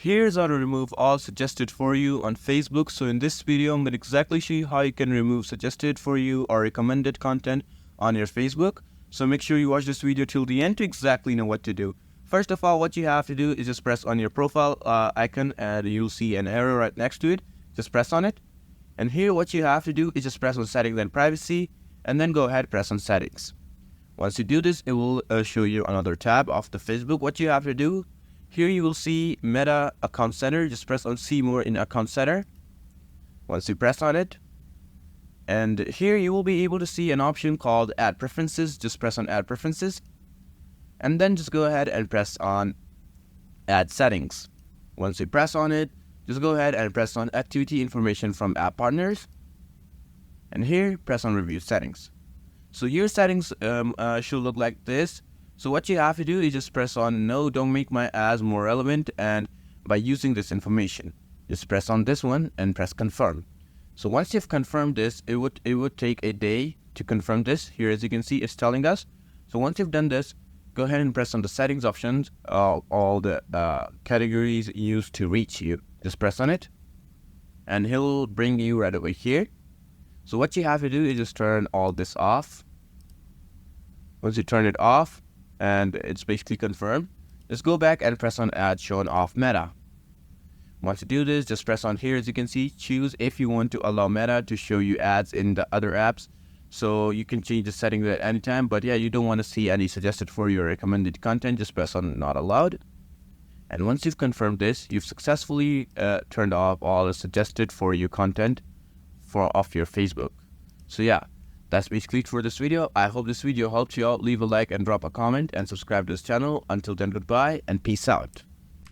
Here's how to remove all suggested for you on Facebook. So in this video, I'm going to exactly show you how you can remove suggested for you or recommended content on your Facebook. So make sure you watch this video till the end to exactly know what to do. First of all, what you have to do is just press on your profile icon and you'll see an arrow right next to it. Just press on it. And here what you have to do is just press on settings and privacy and then go ahead press on settings. Once you do this, it will show you another tab of the Facebook. What you have to do, here you will see Meta Account Center. Just press on see more in Account Center. Once you press on it, and here you will be able to see an option called Add Preferences. Just press on Add Preferences. And then just go ahead and press on Add Settings. Once you press on it, just go ahead and press on Activity Information from App Partners. And here, press on Review Settings. So your settings should look like this. So what you have to do is just press on No, don't make my ads more relevant, and by using this information, just press on this one and press Confirm. So once you've confirmed this, it would take a day to confirm this. Here, as you can see, it's telling us. So once you've done this, go ahead and press on the settings options, all the categories used to reach you. Just press on it, and he'll bring you right over here. So what you have to do is just turn all this off. Once you turn it off, and it's basically confirmed, just go back and press on Add Shown Off Meta. Once you do this, just press on here, as you can see, choose if you want to allow Meta to show you ads in the other apps. So you can change the settings at any time, but yeah, you don't want to see any suggested for your recommended content. Just press on Not Allowed. And once you've confirmed this, you've successfully turned off all the suggested for you content off your Facebook. So yeah, that's basically it for this video. I hope this video helped you out. Leave a like and drop a comment and subscribe to this channel. Until then, goodbye and peace out.